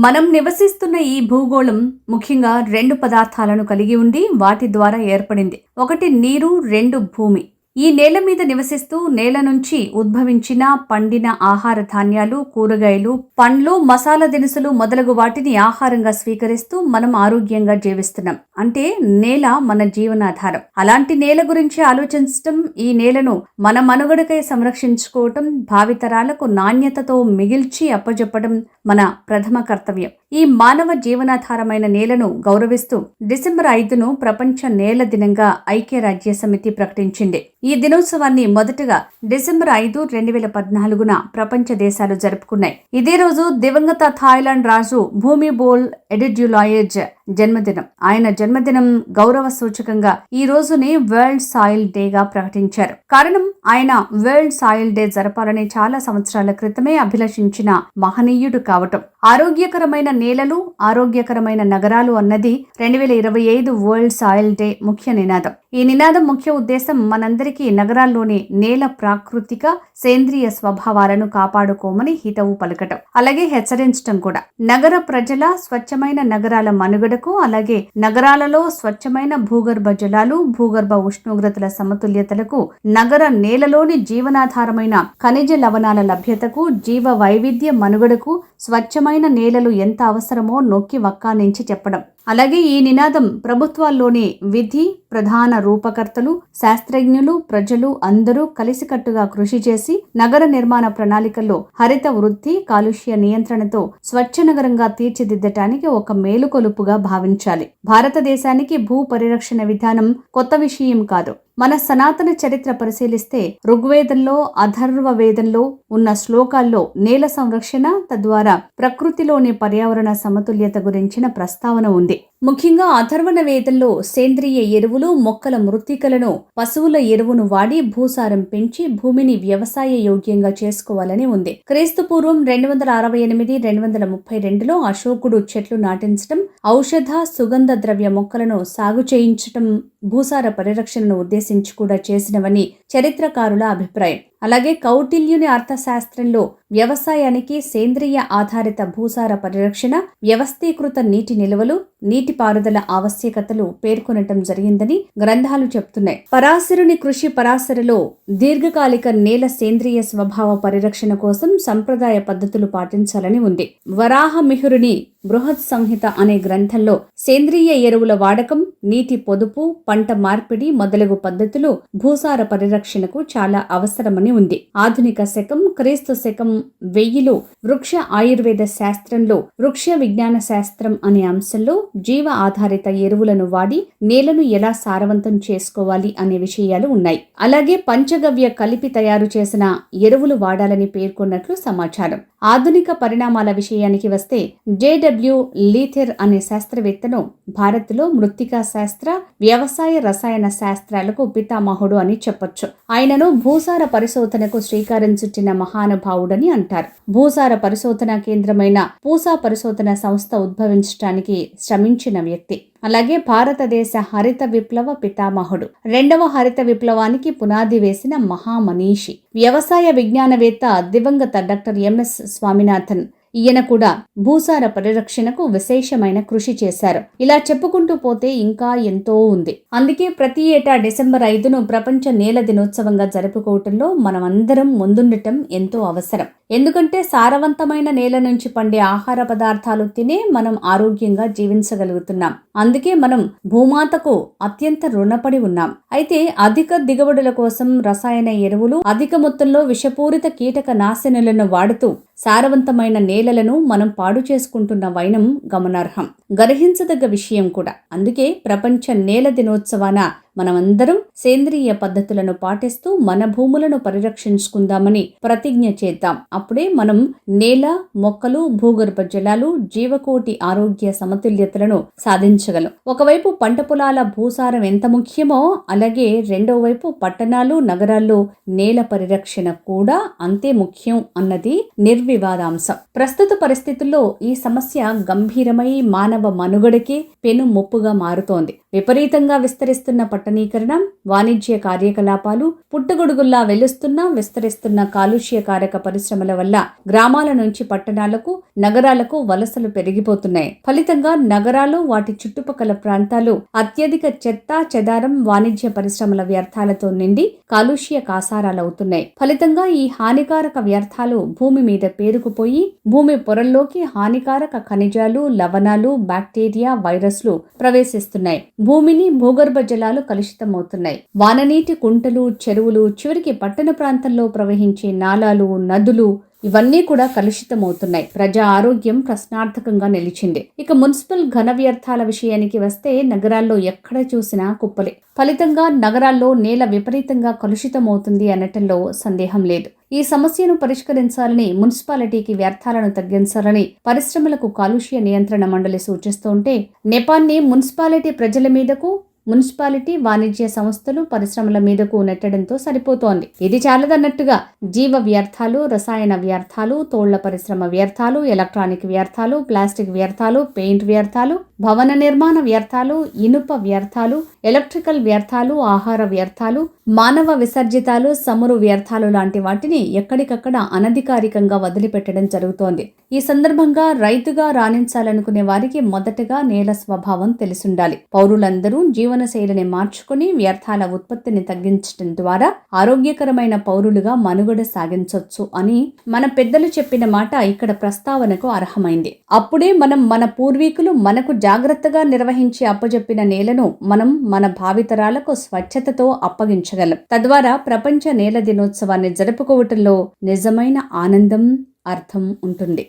మనం నివసిస్తున్న ఈ భూగోళం ముఖ్యంగా రెండు పదార్థాలను కలిగి ఉండి వాటి ద్వారా ఏర్పడింది. ఒకటి నీరు, రెండు భూమి. ఈ నేల మీద నివసిస్తూ నేల నుంచి ఉద్భవించిన పండిన ఆహార ధాన్యాలు, కూరగాయలు, పండ్లు, మసాలా దినుసులు మొదలగు వాటిని ఆహారంగా స్వీకరిస్తూ మనం ఆరోగ్యంగా జీవిస్తున్నాం. అంటే నేల మన జీవనాధారం. అలాంటి నేల గురించి ఆలోచించటం, ఈ నేలను మన మనుగడకై సంరక్షించుకోవటం, భావితరాలకు నాణ్యతతో మిగిల్చి అప్పజెప్పడం మన ప్రథమ కర్తవ్యం. ఈ మానవ జీవనాధారమైన నేలను గౌరవిస్తూ డిసెంబర్ 5ను ప్రపంచ నేల దినంగా ఐక్యరాజ్య సమితి ప్రకటించింది. ఈ దినోత్సవాన్ని మొదటగా డిసెంబర్ 5, 2014న ప్రపంచ దేశాలు జరుపుకున్నాయి. ఇదే రోజు దివంగత థాయిలాండ్ రాజు భూమిబోల్ ఎడిడ్యులాయజ్ జన్మదినం. ఆయన జన్మదినం గౌరవ సూచకంగా ఈ రోజుని వరల్డ్ సాయిల్ డేగా ప్రకటించారు. కారణం, ఆయన వరల్డ్ సాయిల్ డే జరపాలని చాలా సంవత్సరాల క్రితమే అభిలషించిన మహనీయుడు కావటం. ఆరోగ్యకరమైన నేలలు, ఆరోగ్యకరమైన నగరాలు అన్నది 2025 వరల్డ్ సాయిల్ డే ముఖ్య నినాదం. ఈ నినాదం ముఖ్య ఉద్దేశం మనందరికీ నగరాల్లోని నేల ప్రాకృతిక, సేంద్రియ స్వభావాలను కాపాడుకోమని హితవు పలకటం, అలాగే హెచ్చరించటం కూడా. నగర ప్రజల స్వచ్ఛమైన నగరాల మనుగడకు, అలాగే నగరాలలో స్వచ్ఛమైన భూగర్భ జలాలు, భూగర్భ ఉష్ణోగ్రతల సమతుల్యతలకు, నగర నేలలోని జీవనాధారమైన ఖనిజ లవణాల లభ్యతకు, జీవ వైవిధ్య మనుగడకు స్వచ్ఛమైన నేలలు ఎంత అవసరమో నొక్కి వక్కానించి చెప్పడం. అలాగే ఈ నినాదం ప్రభుత్వాల్లోని విధి ప్రధాన రూపకర్తలు, శాస్త్రజ్ఞులు, ప్రజలు అందరూ కలిసికట్టుగా కృషి చేసి నగర నిర్మాణ ప్రణాళికల్లో హరిత వృద్ధి, కాలుష్య నియంత్రణతో స్వచ్ఛ నగరంగా తీర్చిదిద్దటానికి ఒక మేలుకొలుపుగా భావించాలి. భారతదేశానికి భూ పరిరక్షణ విధానం కొత్త విషయం కాదు. మన సనాతన చరిత్ర పరిశీలిస్తే ఋగ్వేదంలో, అథర్వ వేదంలో ఉన్న శ్లోకాల్లో నేల సంరక్షణ, తద్వారా ప్రకృతిలోని పర్యావరణ సమతుల్యత గురించిన ప్రస్తావన ఉంది. ముఖ్యంగా అథర్వణ వేదంలో సేంద్రియ ఎరువులు, మొక్కల మృత్తికలను, పశువుల ఎరువును వాడి భూసారం పెంచి భూమిని వ్యవసాయ యోగ్యంగా చేసుకోవాలని ఉంది. క్రీస్తుపూర్వం 268, 232లో అశోకుడు చెట్లు నాటించటం, ఔషధ, సుగంధ ద్రవ్య మొక్కలను సాగు చేయించటం భూసార పరిరక్షణను ఉద్దేశించి కూడా చేసినవని చరిత్రకారుల అభిప్రాయం. అలాగే కౌటిల్యుని అర్థశాస్త్రంలో వ్యవసాయానికి సేంద్రియ ఆధారిత భూసార పరిరక్షణ, వ్యవస్థీకృత నీటి నిల్వలు, నీటిపారుదల ఆవశ్యకతలు పేర్కొనటం జరిగిందని గ్రంథాలు చెప్తున్నాయి. పరాశరుని కృషి పరాశరలో దీర్ఘకాలిక నేల సేంద్రియ స్వభావ పరిరక్షణ కోసం సంప్రదాయ పద్ధతులు పాటించాలని ఉంది. వరాహమిహిరుని బృహత్ సంహిత అనే గ్రంథంలో సేంద్రియ ఎరువుల వాడకం, నీటి పొదుపు, పంట మార్పిడి మొదలగు పద్ధతులు భూసార పరిరక్షణకు చాలా అవసరమని ఉంది. ఆధునిక శకం క్రీస్తు శకం 1000లో వృక్ష ఆయుర్వేద శాస్త్రంలో వృక్ష విజ్ఞాన శాస్త్రం అనే అంశంలో జీవ ఆధారిత ఎరువులను వాడి నేలను ఎలా సారవంతం చేసుకోవాలి అనే విషయాలు ఉన్నాయి. అలాగే పంచగవ్య కలిపి తయారు చేసిన ఎరువులు వాడాలని పేర్కొన్నట్లు సమాచారం. ఆధునిక పరిణామాల విషయానికి వస్తే జేడబ్ల్యూ లీథెర్ అనే శాస్త్రవేత్తను భారత్లో మృత్తికా శాస్త్ర, వ్యవసాయ రసాయన శాస్త్రాలకు పితామహుడు అని చెప్పొచ్చు. ఆయనను భూసార పరిశోధనకు శ్రీకారం చుట్టిన మహానుభావుడని అంటారు. భూసార పరిశోధన కేంద్రమైన పూసా పరిశోధన సంస్థ ఉద్భవించడానికి శ్రమించిన వ్యక్తి. అలాగే భారతదేశ హరిత విప్లవ పితామహుడు. 2వ హరిత విప్లవానికి పునాది వేసిన మహామనీషి, వ్యవసాయ విజ్ఞానవేత్త దివంగత డాక్టర్ ఎంఎస్ స్వామినాథన్. ఈయన కూడా భూసార పరిరక్షణకు విశేషమైన కృషి చేశారు. ఇలా చెప్పుకుంటూ పోతే ఇంకా ఎంతో ఉంది. అందుకే ప్రతి ఏటా డిసెంబర్ 5ను ప్రపంచ నేల దినోత్సవంగా జరుపుకోవటంలో మనమందరం ముందుండటం ఎంతో అవసరం. ఎందుకంటే సారవంతమైన నేల నుంచి పండే ఆహార పదార్థాలు తినే మనం ఆరోగ్యంగా జీవించగలుగుతున్నాం. అందుకే మనం భూమాతకు అత్యంత రుణపడి ఉన్నాం. అయితే అధిక దిగుబడుల కోసం రసాయన ఎరువులు, అధిక మొత్తంలో విషపూరిత కీటక నాశనులను వాడుతూ సారవంతమైన నేలలను మనం పాడు చేసుకుంటున్న వైనం గమనార్హం, గర్హించదగ్గ విషయం కూడా. అందుకే ప్రపంచ నేల దినోత్సవాన మనమందరం సేంద్రియ పద్ధతులను పాటిస్తూ మన భూములను పరిరక్షించుకుందామని ప్రతిజ్ఞ చేద్దాం. అప్పుడే మనం నేల, మొక్కలు, భూగర్భ జలాలు, జీవకోటి ఆరోగ్య సమతుల్యతలను సాధించగలం. ఒకవైపు పంట పొలాల భూసారం ఎంత ముఖ్యమో, అలాగే రెండో వైపు పట్టణాలు, నగరాల్లో నేల పరిరక్షణ కూడా అంతే ముఖ్యం అన్నది నిర్వివాదాంశం. ప్రస్తుత పరిస్థితుల్లో ఈ సమస్య గంభీరమై మానవ మనుగడకే పెను ముప్పుగా మారుతోంది. విపరీతంగా విస్తరిస్తున్న పట్టణీకరణ, వాణిజ్య కార్యకలాపాలు, పుట్టగొడుగుల్లా వెలుస్తున్న విస్తరిస్తున్న కాలుష్యకారక పరిశ్రమల వల్ల గ్రామాల నుంచి పట్టణాలకు, నగరాలకు వలసలు పెరిగిపోతున్నాయి. ఫలితంగా నగరాలు, వాటి చుట్టుపక్కల ప్రాంతాలు అత్యధిక చెత్త చెదారం, వాణిజ్య పరిశ్రమల వ్యర్థాలతో నిండి కాలుష్య కాసారాలవుతున్నాయి. ఫలితంగా ఈ హానికారక వ్యర్థాలు భూమి మీద పేరుకుపోయి భూమి పొరల్లోకి హానికారక ఖనిజాలు, లవణాలు, బ్యాక్టీరియా, వైరస్లు ప్రవేశిస్తున్నాయి. భూమిని, భూగర్భ జలాలు కలుషితమవుతున్నాయి. వాననీటి కుంటలు, చెరువులు, చివరికి పట్టణ ప్రాంతంలో ప్రవహించే నాలాలు, నదులు ఇవన్నీ కూడా కలుషితమవుతున్నాయి. ప్రజా ఆరోగ్యం ప్రశ్నార్థకంగా నిలిచింది. ఇక మున్సిపల్ ఘన వ్యర్థాల విషయానికి వస్తే నగరాల్లో ఎక్కడ చూసినా కుప్పలే. ఫలితంగా నగరాల్లో నేల విపరీతంగా కలుషితమవుతుంది అనటంలో సందేహం లేదు. ఈ సమస్యను పరిష్కరించాలని, మున్సిపాలిటీకి వ్యర్థాలను తగ్గించాలని పరిశ్రమలకు కాలుష్య నియంత్రణ మండలి సూచిస్తుంటే నెపాన్ని మున్సిపాలిటీ ప్రజల మీదకు, మున్సిపాలిటీ వాణిజ్య సంస్థలు పరిశ్రమల మీదకు నెట్టడంతో సరిపోతోంది. ఇది చాలదన్నట్టుగా జీవ వ్యర్థాలు, రసాయన వ్యర్థాలు, తోళ్ల పరిశ్రమ వ్యర్థాలు, ఎలక్ట్రానిక్ వ్యర్థాలు, ప్లాస్టిక్ వ్యర్థాలు, పెయింట్ వ్యర్థాలు, భవన నిర్మాణ వ్యర్థాలు, ఇనుప వ్యర్థాలు, ఎలక్ట్రికల్ వ్యర్థాలు, ఆహార వ్యర్థాలు, మానవ విసర్జితాలు, చమురు వ్యర్థాలు లాంటి వాటిని ఎక్కడికక్కడ అనధికారికంగా వదిలిపెట్టడం జరుగుతోంది. ఈ సందర్భంగా రైతుగా రాణించాలనుకునే వారికి మొదటగా నేల స్వభావం తెలిసుండాలి. పౌరులందరూ జీవనశైలిని మార్చుకుని వ్యర్థాల ఉత్పత్తిని తగ్గించడం ద్వారా ఆరోగ్యకరమైన పౌరులుగా మనుగడ సాగించొచ్చు అని మన పెద్దలు చెప్పిన మాట ఇక్కడ ప్రస్తావనకు అర్హమైంది. అప్పుడే మనం మన పూర్వీకులు మనకు జాగ్రత్తగా నిర్వహించి అప్పజెప్పిన నేలను మనం మన భావితరాలకు స్వచ్ఛతతో అప్పగించగలం. తద్వారా ప్రపంచ నేల దినోత్సవాన్ని జరుపుకోవటంలో నిజమైన ఆనందం, అర్థం ఉంటుంది.